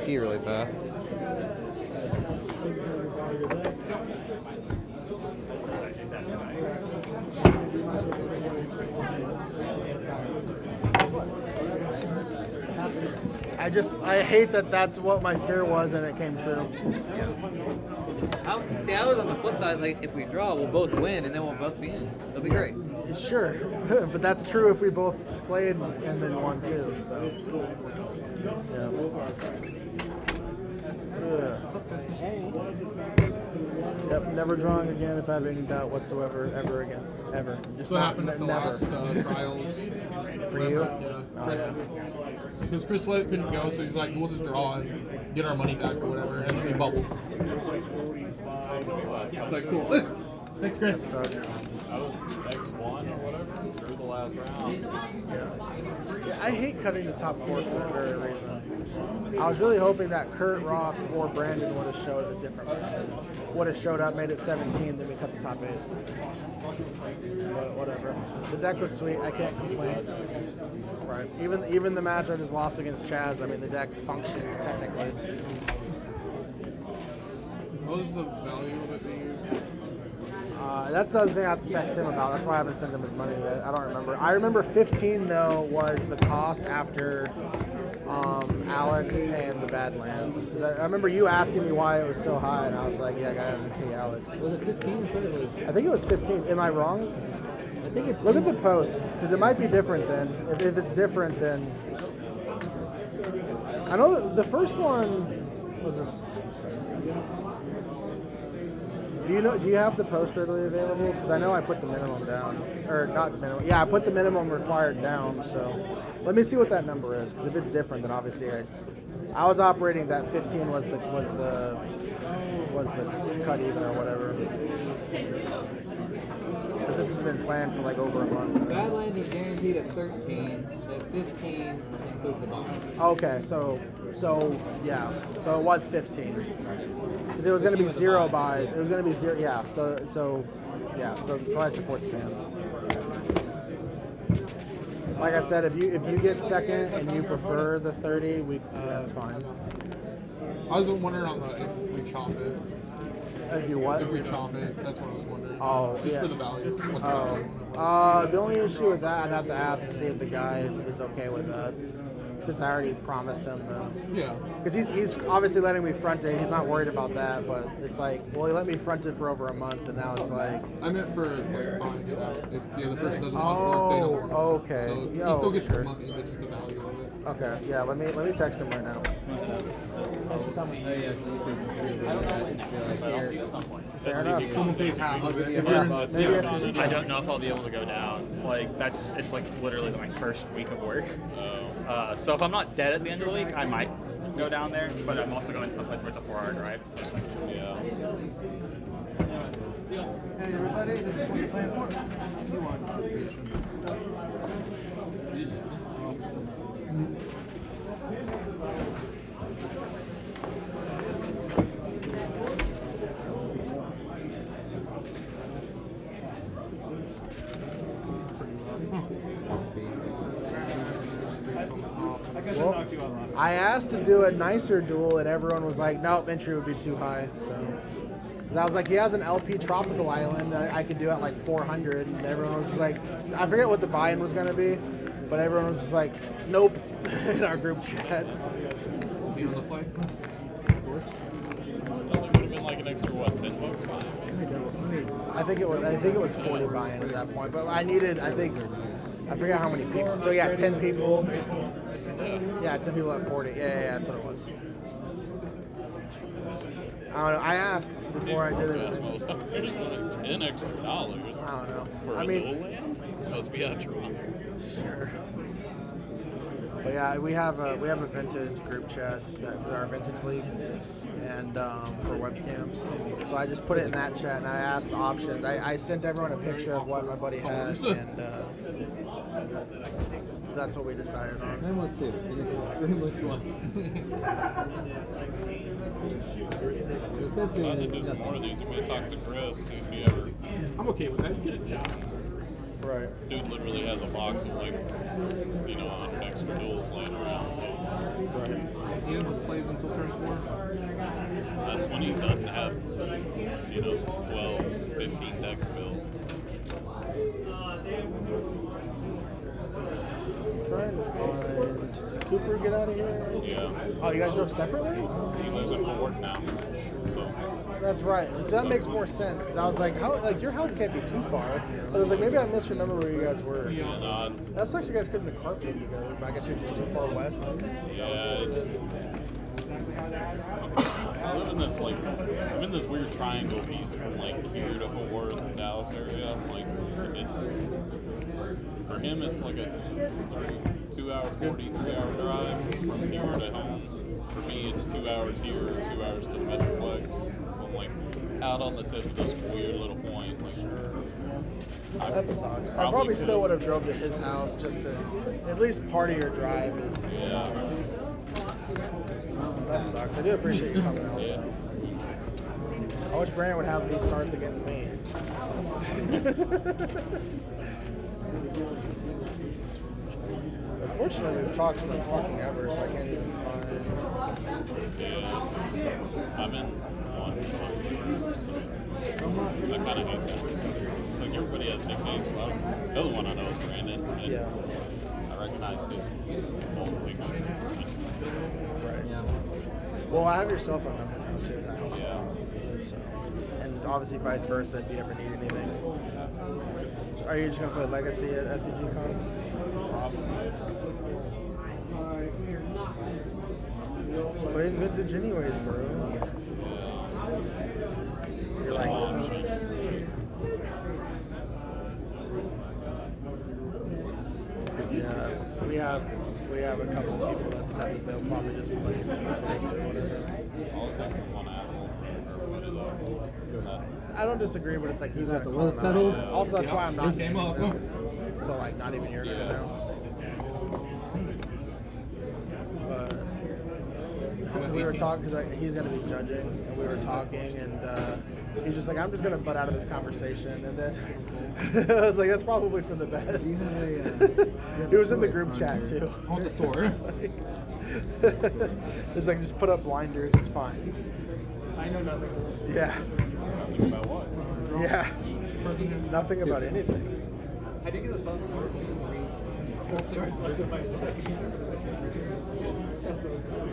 pee really fast. I hate that that's what my fear was and it came true. I was on the flip side. Like, if we draw, we'll both win, and then we'll both be in. It'll be great. Sure, but that's true if we both played and then won too. So, yeah. Yep, never drawing again if I have any doubt whatsoever, ever again, ever. Just what happened at the never. last trials. For you? Yeah. Oh, Because Chris couldn't go, so he's like, we'll just draw and get our money back or whatever, and then he bubbled. It's like, cool. Thanks, Chris. That sucks. I was X1 or whatever through the last round. Yeah, I hate cutting the top 4 for that very reason. I was really hoping that Kurt, Ross, or Brandon would have showed a different would have showed up, made it 17, then we cut the top 8. But whatever. The deck was sweet. I can't complain. Right. Even the match I just lost against Chaz, I mean, the deck functioned technically. What was the value of it being? That's the other thing I have to text him about. That's why I haven't sent him his money yet. I don't remember. I remember 15 though was the cost after Alex and the Badlands. Because I remember you asking me why it was so high, and I was like, yeah, I gotta pay Alex. Was it 15? I think it was 15. Am I wrong? I think it's. Look at the post, because it might be different then. If it's different, then I know that the first one was this. Do you have the post readily available? Because I know I put the minimum down, or not the minimum. Yeah, I put the minimum required down. So let me see what that number is. Because if it's different, then obviously I was operating that 15 was the cut even or whatever. Because this has been planned for like over a month. Badlands is guaranteed at 13. At 15 includes the bond. Okay, so yeah, so it was 15. Because it was going to be 0 buys. It was going to be 0. Yeah. So the price support stands. Like I said, if you get second and you prefer the 30, that's fine. I was wondering on the if we chop it. If you what? If we chop it, that's what I was wondering. Oh, just yeah. for the value. What the value. The only issue with that, I'd have to ask to see if the guy is okay with that. Since I already promised him the... Yeah. Because he's obviously letting me front it. He's not worried about that, but it's like, well, he let me front it for over a month, and now it's like... I meant for like buying it out. If the other person doesn't want to work, they don't work. Okay. So he still gets the money, but it's the value of it. Okay, yeah, let me text him right now. Oh, yeah, you can see I'll see you at some point. Fair enough. Someone pays half of it. Maybe I should- I don't know if I'll be able to go down. Like it's like literally my first week of work. So if I'm not dead at the end of the week, I might go down there. But I'm also going someplace where it's a 4-hour drive. So it's like, Yeah. Hey everybody, this is what you're playing for. If you want Well, I asked to do a nicer duel, and everyone was like, nope, entry would be too high. So, 'cause I was like, he has an LP Tropical Island. I could do it like 400. And everyone was just like, I forget what the buy-in was going to be, but everyone was just like, nope, in our group chat. Be on the fly. It would have been like an extra, what, $10 buy? I think it was 40 buy-in at that point, but I forget how many people. So yeah, 10 people. Yeah, 10 people at 40. Yeah, that's what it was. I don't know. I asked before I did it. There's like $10 extra. I don't know. For I a mean, little land? Must be a draw. sure. But yeah, we have a vintage group chat that is our vintage league, and for webcams. So I just put it in that chat and I asked the options. I sent everyone a picture of what my buddy had, and that's what we decided on. Mine was too. It is extremely slow. I'm trying to do some more of these. I'm going to talk to Chris, see if he ever... I'm okay with that. Get a job. Right. Dude literally has a box of like, 100 extra duels laying around. So Right. Ian just plays until turn 4. that's when he doesn't have, 12, 15 decks built. I'm trying to find. Did Cooper get out of here? Yeah. Oh, you guys drove separately? He lives in Fort Worth now. So That's right. So that makes more sense because I was like, how? Like your house can't be too far. But I was like, maybe I misremember where you guys were. and That sucks. You guys couldn't have carpooling together. But I guess you're just too far west. yeah, it's I live in this I'm in this weird triangle piece from like here to Fort Worth and Dallas area. Like it's for him it's like a 2-hour 3-hour drive from here to home. For me it's 2 hours here, 2 hours to the Metroplex. So I'm like out on the tip of this weird little point. Like, That sucks. I probably still would have drove to his house just to at least part of your drive is. Yeah. That sucks. I do appreciate you coming out. Yeah. I wish Brandon would have these starts against me. Unfortunately, we've talked for fucking ever, so I can't even find. Yeah, I'm in one, so I kind of hate that. Like everybody has nicknames. So the other one I know is Brandon. And Yeah. I recognize his old picture. Right. Well, I have your cell phone number now too. That helps a Yeah. lot. So, and obviously vice versa if you ever need anything. So are you just gonna play Legacy at SCG Con? Just play Vintage anyways, bro. You're like, yeah, we have a couple people that said that they'll probably just play it for free or whatever. All it takes is one asshole for everybody though. I don't disagree, but it's like who's gonna the call rose them pedal? out? Also, that's why I'm not His name naming up. them. So like, not even you're gonna Yeah. know. But we were talking because he's gonna be judging, and we were talking, and he's just like, I'm just gonna butt out of this conversation, and then I was like, that's probably for the best. He was in the group chat too. I want the sword. It's like just put up blinders, it's fine. I know nothing. Yeah, Nothing about what? yeah, nothing about anything. How do you get the thumbs up? 4 players left in my deck. That's always funny.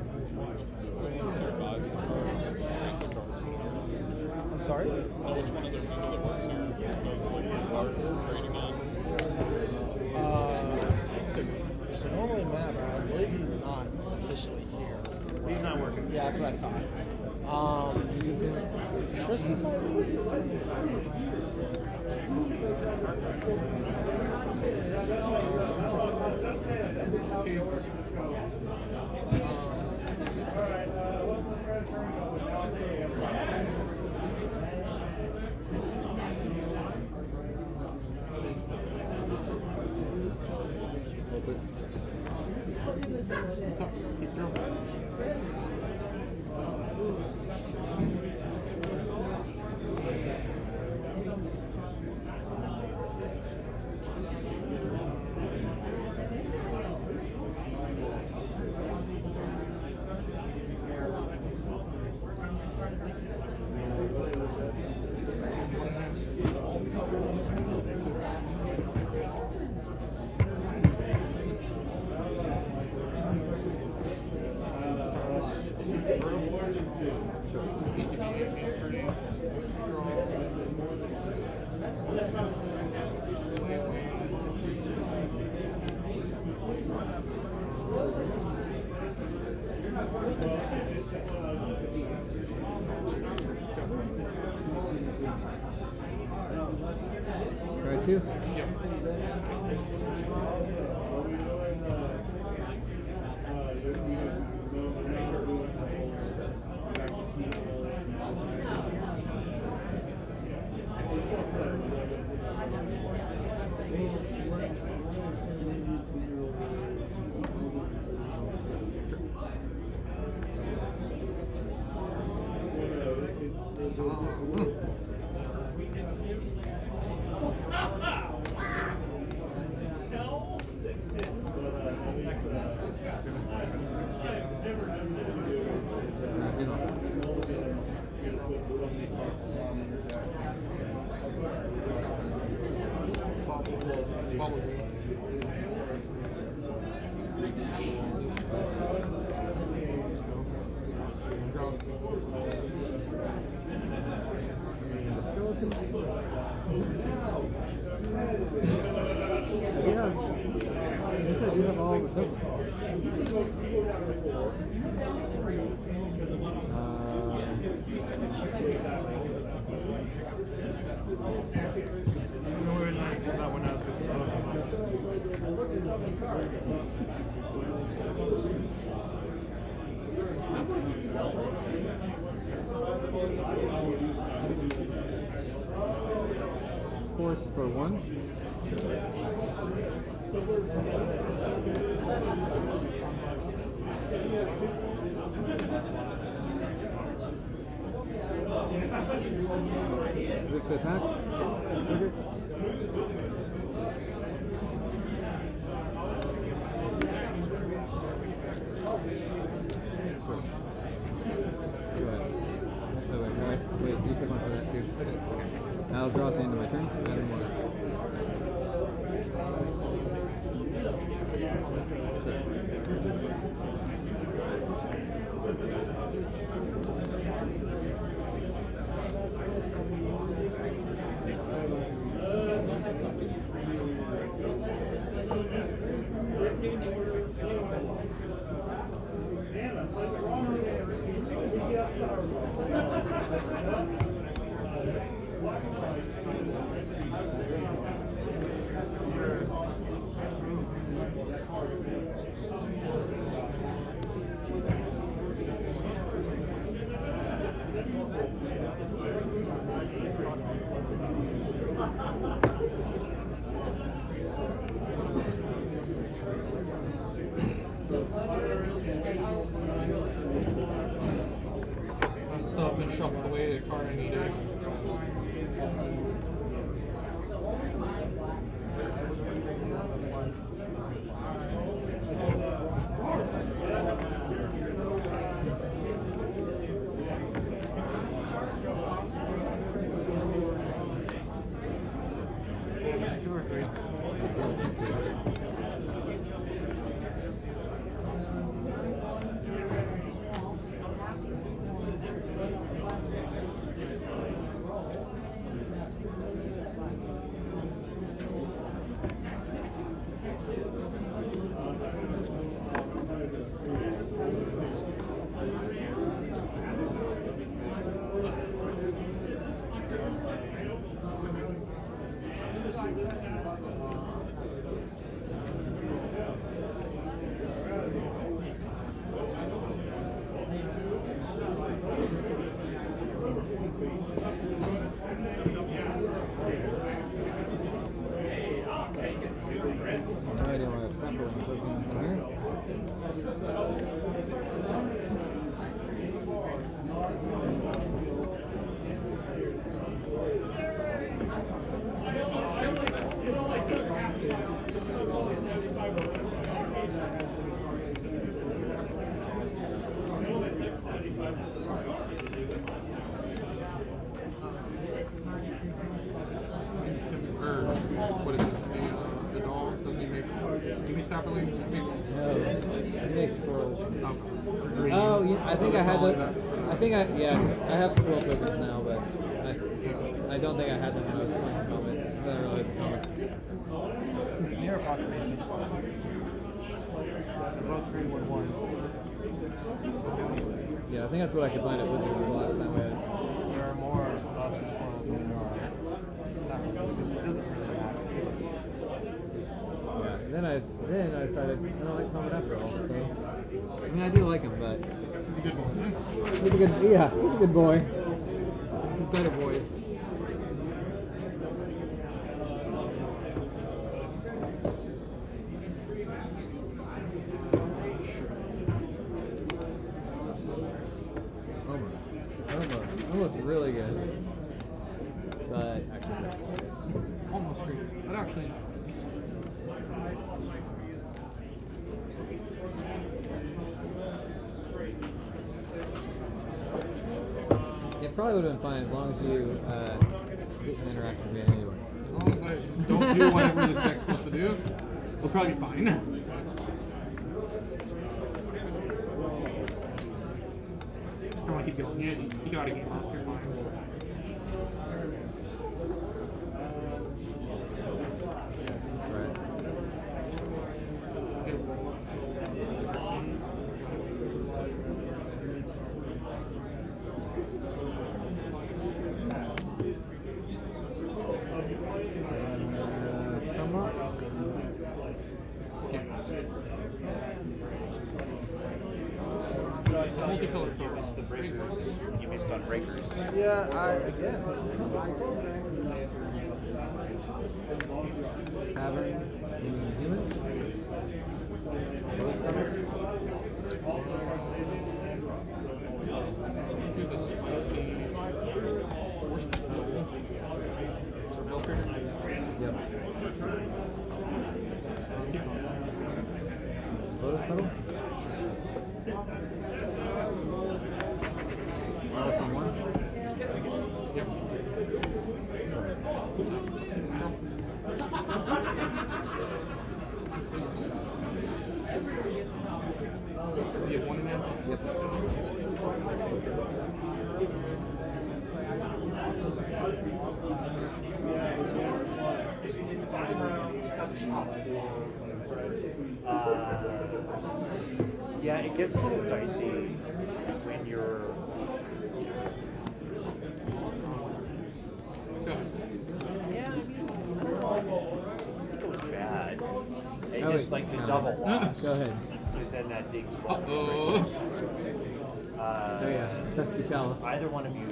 Who's here buys some cards? Trades their cards. I'm sorry. Know which one of their people that works here does like card trading on? So normally Matt, but I believe he's not officially here. He's not working. Yeah, that's what I thought. Tristan might be. Let me see. Right, too? Bubble green. The skeleton. Yeah. I guess I do have all the tokens. That one out fourth for one. Is it to attack? Okay. Sure. Go ahead. Oh, wait, you took one for that too. I'll draw at the end of my turn. And one. Messed up and shuffled away the card I needed. Two or three. Alrighty, I'll have separate tokens in here. What is it? The doll? Doesn't he make? He makes saplings? He makes. No, it makes squirrels. Green. Oh, yeah, I think So I had they're the. calling I think I have squirrel tokens now, but I don't think I had them when I was playing Comet. Then I realized Comet's. Near approximation. They're both 3/1/1s. Yeah, I think that's what I could find at Wizards the last time we had it. There are more lobster squirrels than there are. It doesn't really matter. Yeah, then I decided I don't like Comet after all, so. I mean, I do like him, but. He's a good one. He's a good boy. He's better boys. Almost really good. But actually, Almost green. But actually, probably would have been fine as long as you didn't interact with me in any way. As long as I just don't do whatever this deck's supposed to do, we'll probably be fine. I want to keep going. Yeah, you got a game off. You're fine. Right. Good roll. Come on. Multicolored You missed the breakers. You missed on breakers. Yeah, again. Tavern. You mean human? Do the spicy force roll. So Belcher. Yep. Keep going. Lotus petal? From one? Yep. You have one in there? Yep. Yeah, it gets a little dicey when you're. Go ahead. Yeah, I mean, I don't think it was bad. It Oh, just wait, like the no. double loss. Go ahead. Because then that dings. Uh-oh. Oh yeah, Pesky Chalice. Either one of you.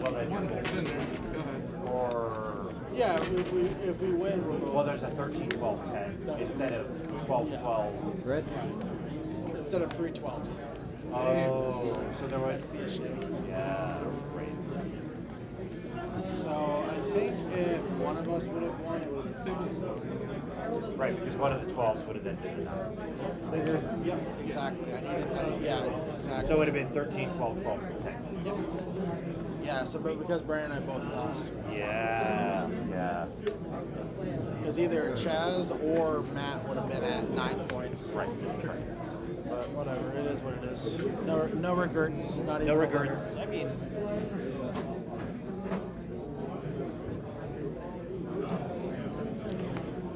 Well, then One you're in there. Go ahead. or Yeah, if we win, we'll go. well, there's a 13, 12, 10 That's- instead of 12, Yeah. 12. Red? Instead of 3 12s. Oh, so there was That's the issue. yeah. Right. So I think if one of us would have won, it would have been. Right, because one of the 12s would have then been enough. Figure. Yep, exactly. Yeah, exactly. So it would have been 13, 12, 12, 10. Yep. Yeah, so but because Brandon and I both lost. Yeah, yeah. Because either Chaz or Matt would have been at 9 points. Right, right. But whatever, it is what it is. No regrets. Not even No a regrets. little. I mean,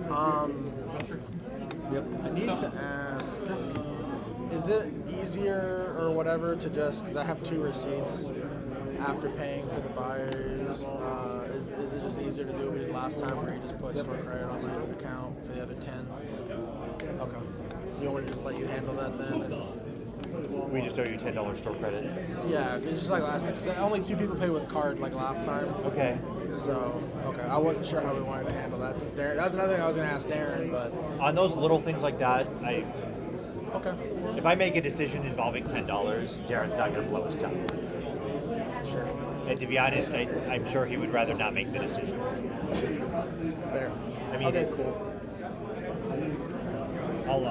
Belcher. Yep. I need to ask, is it easier or whatever to just, because I have 2 receipts after paying for the buyers, is it just easier to do what we did last time where you just put store credit on my account for the other 10? Okay. You want me to just let you handle that then? we just owe you $10 store credit. Yeah, it's just like last time, because only 2 people pay with a card like last time. Okay. So, okay, I wasn't sure how we wanted to handle that since Darren, that's another thing I was going to ask Darren, but On those little things like that, okay. if I make a decision involving $10, Darren's not going to blow his top. Sure. And to be honest, I'm sure he would rather not make the decision. Fair. I mean, okay, cool. I'll,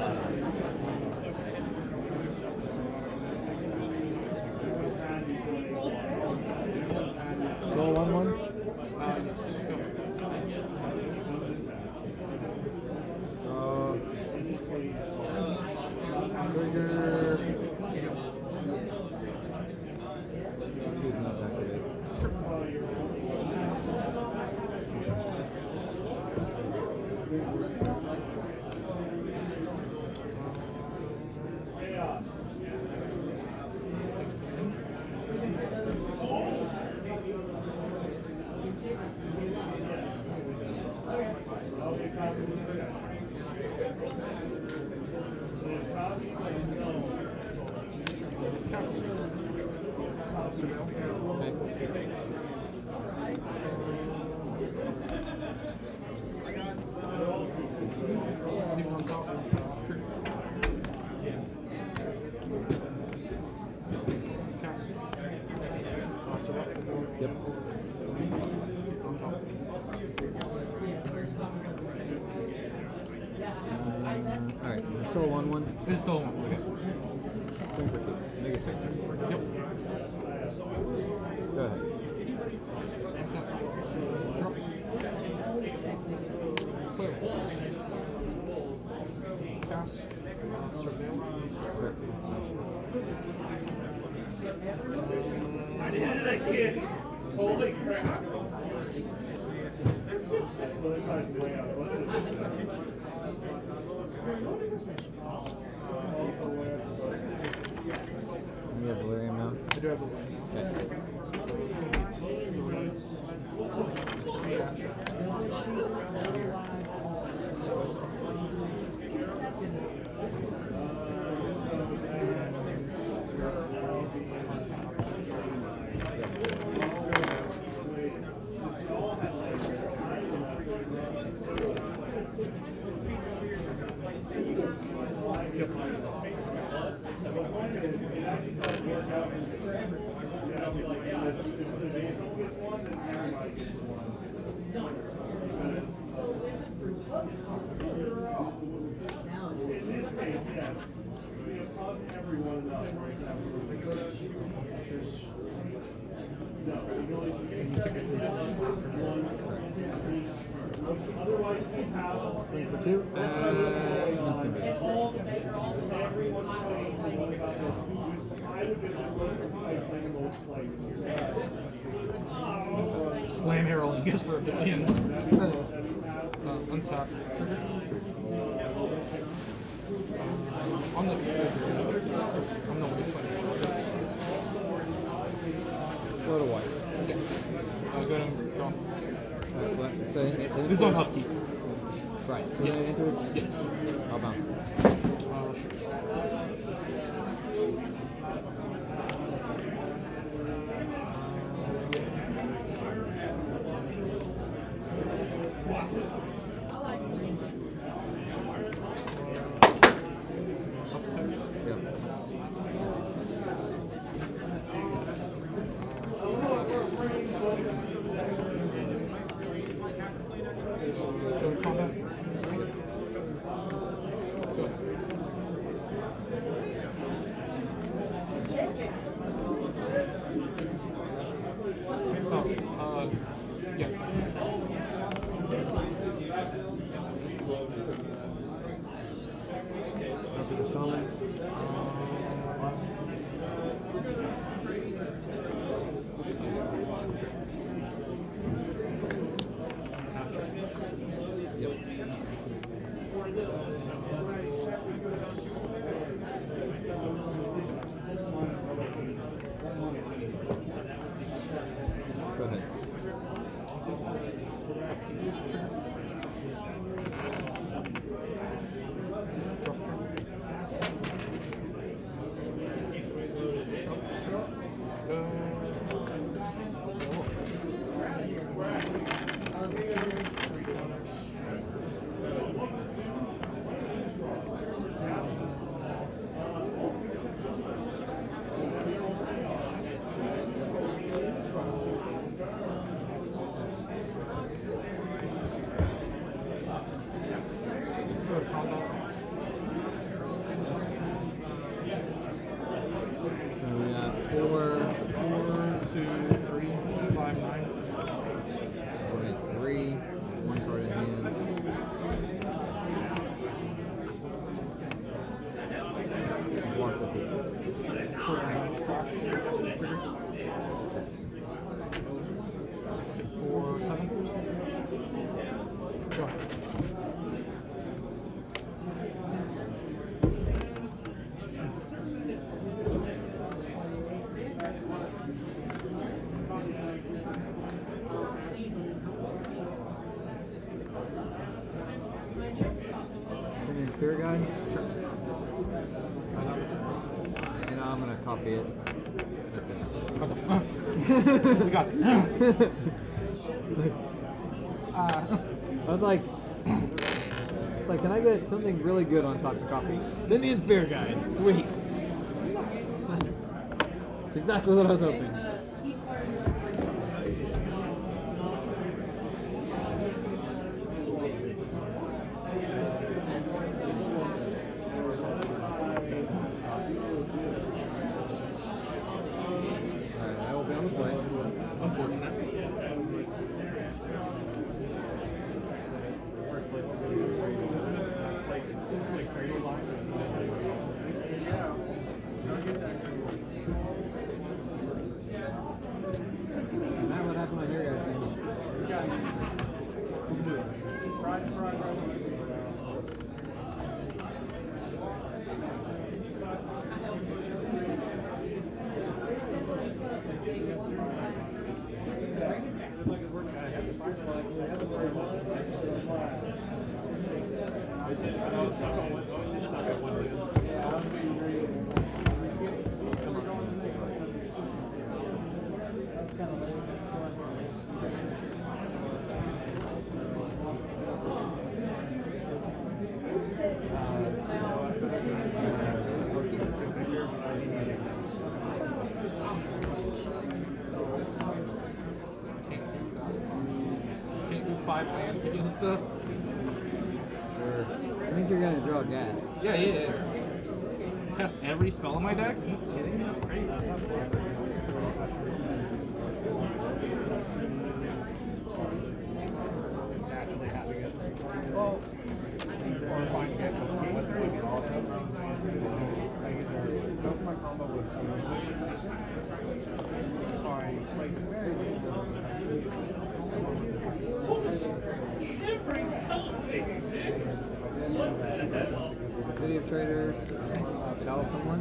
Soul 1-1? Trigger. Choose not to activate. Alright, still a 1-1. It's still one. Okay. Swing for 2. Make it 16. Yep. Go ahead. Drop. Clear. Cast. Surveil. Sure. I did it again. Holy crap. You have delirium now? I do have a one. Swing for 2. Instant beat. Slam Herald gets for a billion. Untap. Trigger. On the trigger. I'm the wasteland. Float a white. Go ahead and draw. So This is on upkeep. Right. So then it enters. Yes. I'll bounce. Sure. Yep. Combat. Yeah. Up to the shaman. Yep. Go ahead. So we got 4, 3, 1 card in hand. Block for 4, 7. Go ahead. Sending Spirit Guide. Sure. And I'm gonna copy it. That's Okay. We got it. it. I was like, it's like, can I get something really good on top to copy? Indian Spirit Guide. Sweet. It's exactly what I was hoping. Can't do 5 lands against stuff. Sure. That means you're gonna draw gas. Yeah. Test every spell in my deck? Are you kidding me? That's crazy. Just naturally having it. Well, or finding it. That's my combo with City of Traders. Call someone.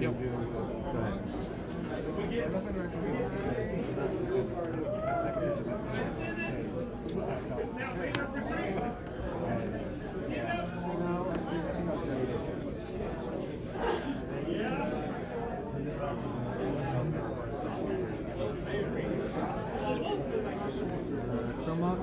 Yep. Go ahead. Chromox.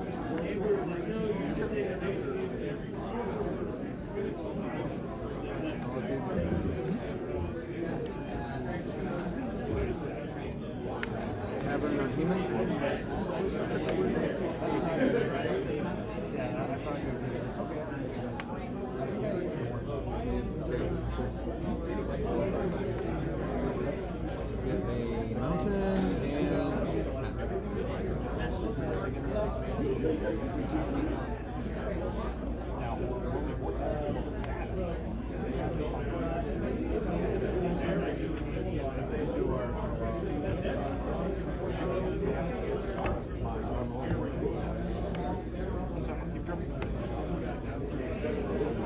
Tavern on humans. Get a mountain and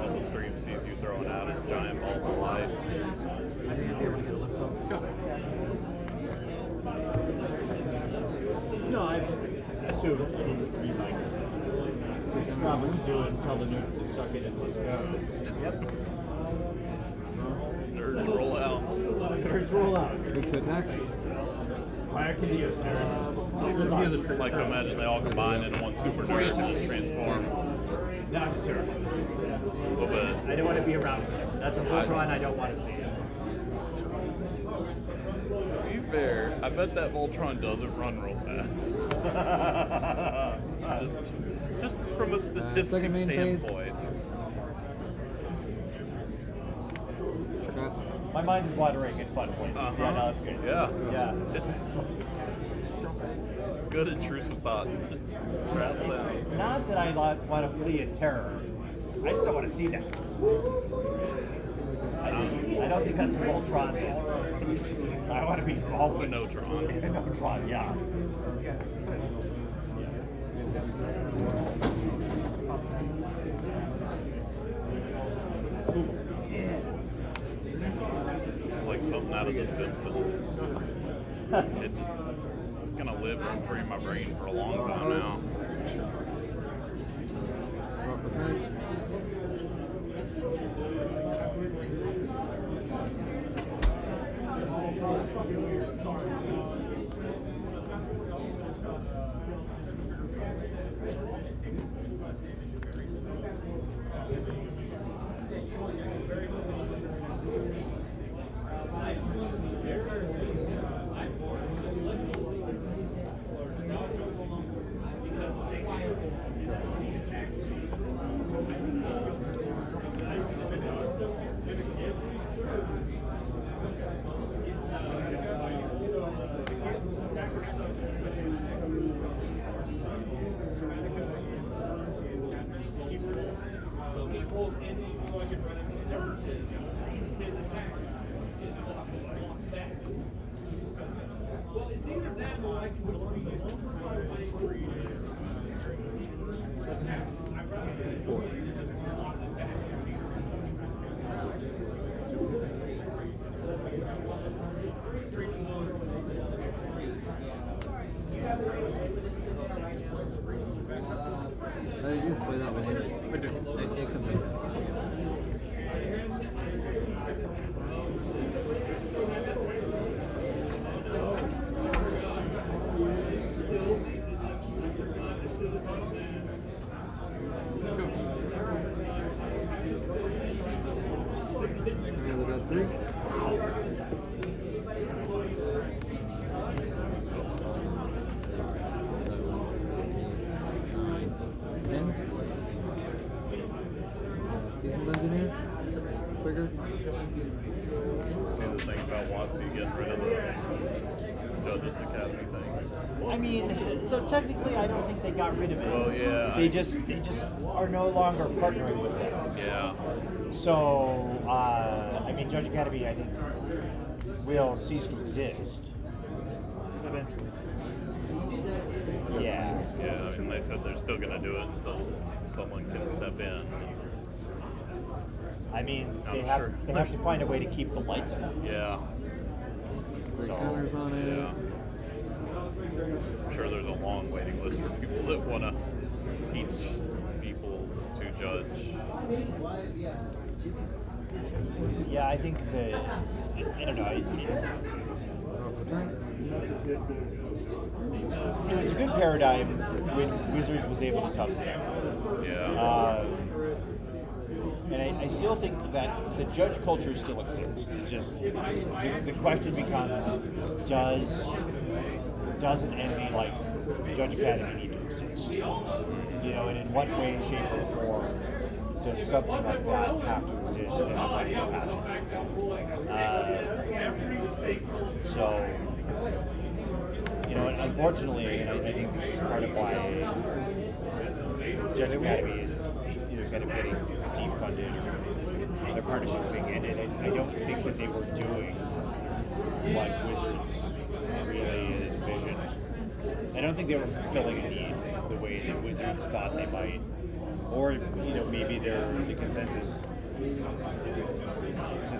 All the stream sees you throwing out his giant balls of light. No, I assume you like drop what you're doing, tell the nerds to suck it and let's go. Yep. Nerds roll out. Nerds roll out. big to attack. Fire can be used, nerds. I like to imagine they all combine into one super nerd and just transform No, I'm just terrified. a little bit. I don't want to be around him. That's a Voltron I don't want to see. To be fair, I bet that Voltron doesn't run real fast. just from a statistic second main phase. standpoint. Trap. My mind is wandering in fun places. Yeah, no, that's good. Yeah. Yeah. It's good intrusive thoughts. Just travel It's down. not that I want to flee in terror. I just don't want to see that. I don't think that's a Voltron. I want to be involved It's a with Notron. a Neutron, yeah. It's like something out of The Simpsons. It's gonna live rent free in my brain for a long time now. Draw for turn. You just play that one. It comes in. Alright, we got 3. Seasoned engineer. Trigger. See the thing about Watsy getting rid of the Judges Academy thing. I mean, so technically, I don't think they got rid of it. Well, yeah. They just are no longer partnering with them. Yeah. So, I mean, Judge Academy, I think, will cease to exist. Eventually. Yeah. Yeah, I mean, they said they're still going to do it until someone can step in. I mean, I'm they sure. have to find a way to keep the lights on. Yeah. Three So, counters on it. Yeah. I'm sure there's a long waiting list for people that want to teach people to judge. yeah, I think that, I don't know, it was a good paradigm when Wizards was able to subsidize it. Yeah. And I still think that the judge culture still exists. It's just the question becomes: does an envy like Judge Academy need to exist? You know, and in what way, shape, or form does something like that have to exist in what capacity? So, you know, unfortunately, and I think this is part of why Judge Academy is, you know, kind of getting defunded or their partnerships being ended. I don't think that they were doing what Wizards really envisioned. I don't think they were fulfilling a need the way that Wizards thought they might, or you know, maybe the consensus. So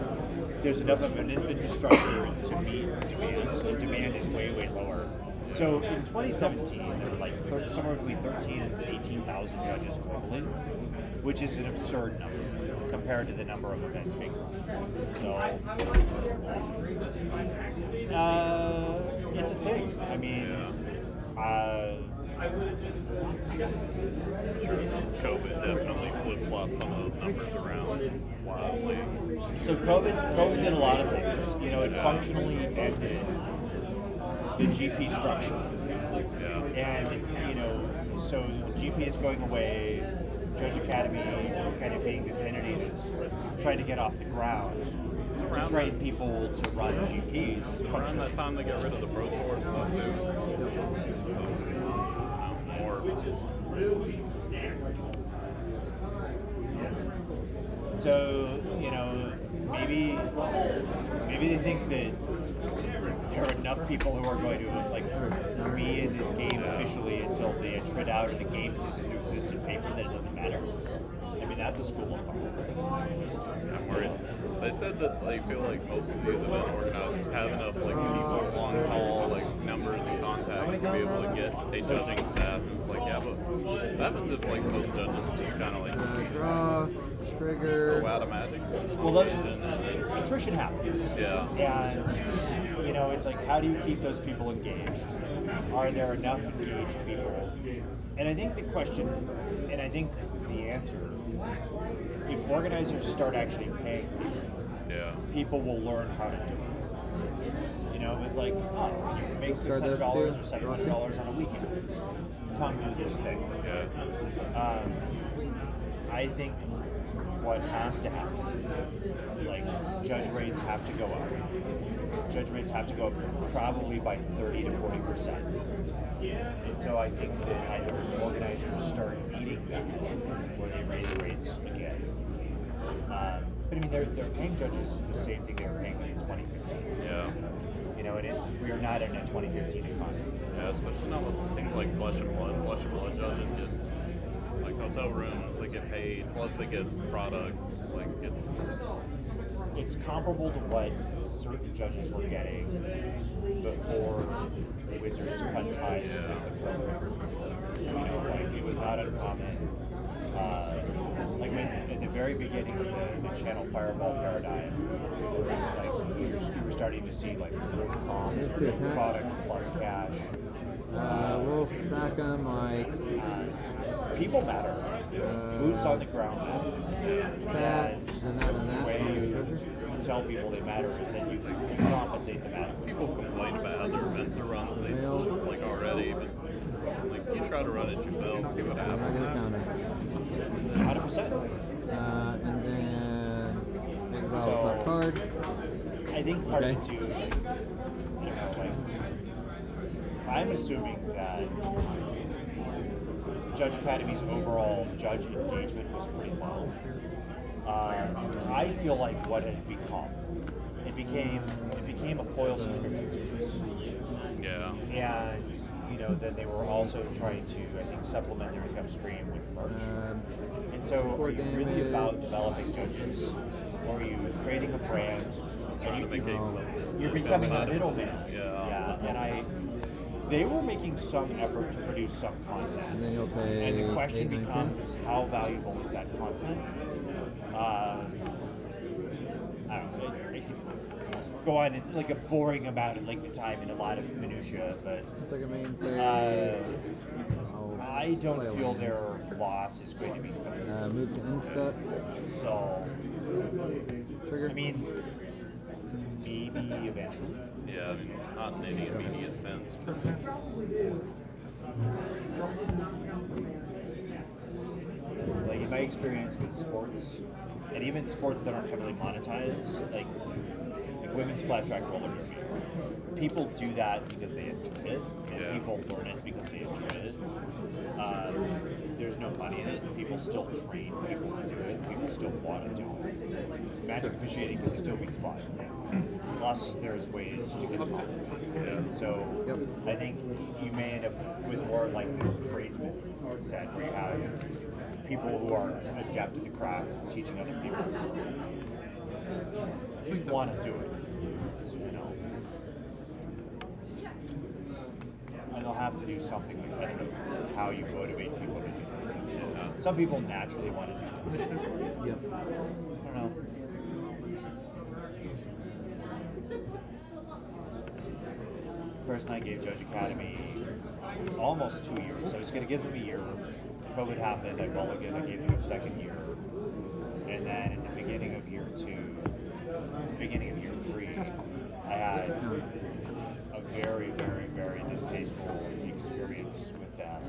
there's enough of an infrastructure to meet demand. The demand is way lower. So in 2017, there were like somewhere between 13 and 18,000 judges globally, which is an absurd number compared to the number of events being run. So it's a thing. I mean, Sure, COVID definitely flip-flopped some of those numbers around wildly. so COVID did a lot of things. You know, it functionally ended the GP structure. Yeah. And, you know, so GP is going away, Judge Academy kind of being this entity that's trying to get off the ground to train people to run GPs Around functionally. that time, they got rid of the Pro Tour stuff too. So, more. So, you know, maybe they think that there are enough people who are going to like be in this game officially until they tread out or the game ceases to exist in paper that it doesn't matter. I mean, that's a school of thought. I'm worried. They said that they feel like most of these event organizers have enough like people long haul like numbers and contacts to be able to get a judging staff. And it's like, yeah, but what happens if like those judges just kind of like Draw, trigger. go out of Magic? Well, those And then- attrition happens. Yeah. And, you know, it's like, how do you keep those people engaged? Are there enough engaged people? And I think the question, and I think the answer, if organizers start actually paying people, Yeah. people will learn how to do it. You know, if it's like, oh, you can make $600 or $700 on a weekend, come do this thing. Yeah. I think what has to happen, like judge rates have to go up. Judge rates have to go up probably by 30 to 40%. And so I think that either organizers start eating that or they raise rates again. But I mean, they're paying judges the same thing they were paying them in 2015. Yeah. You know, and we are not in a 2015 economy. Yeah, especially now with things like Flesh and Blood. Flesh and Blood judges get like hotel rooms, they get paid, plus they get product. Like It's comparable to what certain judges were getting before Wizards cut ties with the program. You know, like it was not uncommon. Like when at the very beginning of the channel Fireball paradigm, like you were starting to see like group comp, product plus cash. We'll stack them like People matter. Boots on the ground matter. that and that and that. Way- Call me the treasure. tell people they matter is that you compensate them out. People complain about other events or runs they still like already, but like you try to run it yourself, see what I'm not gonna happens. count it. 100%. And then exile So- top card. I think part Okay. of it too, like I'm assuming that Judge Academy's overall judge engagement was pretty low. I feel like what it become, it became a foil subscription service, Yeah. and then they were also trying to, I think, supplement their income stream with merch. And so, are you really about developing judges, or are you creating a brand? Trying to make a You're becoming a middleman. Yeah. And they were making some effort to produce some content. And then you'll take And the question 8, 9, 10. becomes, how valuable is that content? I don't know. It could go on like a boring amount of length of time and a lot of minutia, but It's like a main phase. I don't feel their loss is going to be felt. Move to end step. So, Trigger. I mean, maybe eventually. Yeah, I mean, not in any immediate sense. Like in my experience with sports, and even sports that aren't heavily monetized, like women's flat track roller derby, people do that because they enjoy it, and people learn it because they enjoy it. There's no money in it. People still train people to do it. People still want to do it. Magic officiating can still be fun. Plus, there's ways to get compensated. And so, I think you may end up with more of like this tradesman set where you have people who are adept at the craft teaching other people who want to do it. And they'll have to do something like, I don't know how you motivate people to do that. Some people naturally want to do that. Yep. I don't know. Person I gave Judge Academy almost 2 years. I was going to give them a year. COVID happened. I mulliganed. I gave them a second year. And then at the beginning of year 3, I had a very, very, very distasteful experience with them.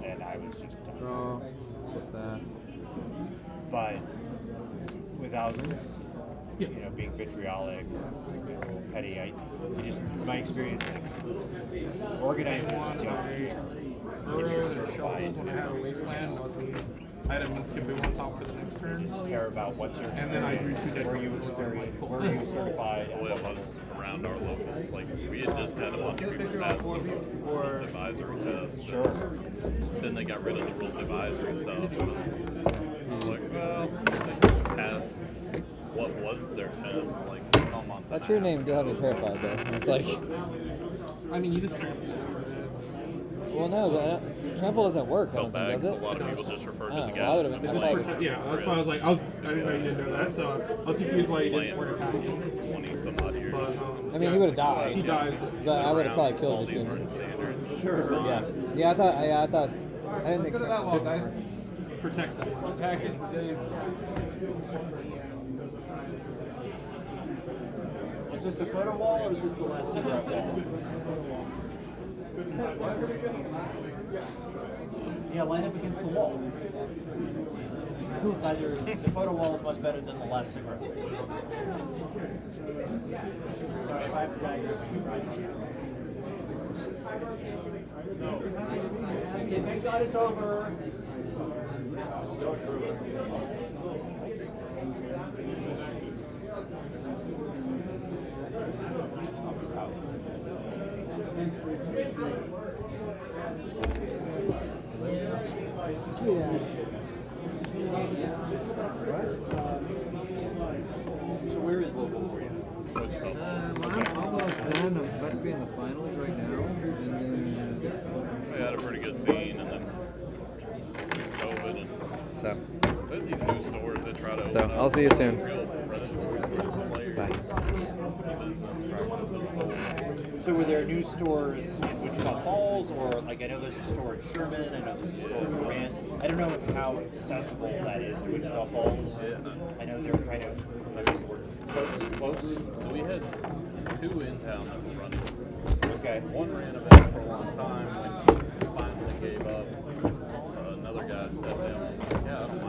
And I was just done. Draw. Put that. But without being vitriolic or petty, my experience, like, organizers don't care if you're certified. When I had a wasteland, I had a Minskaboo on top for the next turn. Just care about what's your And then I drew experience, 2 dead were you cards. experienced, were you certified, Well, it was around our locals. Like, we had just had a bunch of people pass the rules advisory test. Sure. Then they got rid of the rules advisory stuff. And I was like, well, they passed what was their test, like a month. That true name did have me terrified though. It's like, I mean, you just trample. well, no, but trample doesn't work. I Felt don't bad think, because does a it? lot of people just referred to Oh, the well, I guys. would've been- It's I just thought- yeah, that's why I was like, I didn't know you didn't know that, so I was confused why you didn't work attacking. 20 some odd years. But, I mean, he would have died. He dies. But I would have probably All killed you these sooner. written standards. Sure. Yeah. Yeah, I thought. I didn't think. Go to that wall, guys. Protects it. Package days. Is this the photo wall or is this the last cigarette wall? Yeah, line up against the wall. It's either the photo wall is much better than the last cigarette. Sorry, if I have to diagram it, right? Okay, thank God it's over. Just go through it. So where is local for you? Which stuff? I'm almost done. I'm about to be in the finals right now, and then We had a pretty good scene, and then COVID, and so. but these new stores that try to. So, open up I'll see you soon. real predatory towards the players. Bye. Business practice as a whole. So were there new stores in Wichita Falls, or like I know there's a store in Sherman, I know there's a store in Grant. I don't know how accessible that is to Wichita Falls. Yeah. I know they're kind of, I use the word close. So we had 2 in town that were running. Okay. One ran events for a long time when he finally gave up. Another guy stepped in. Yeah, I don't mind.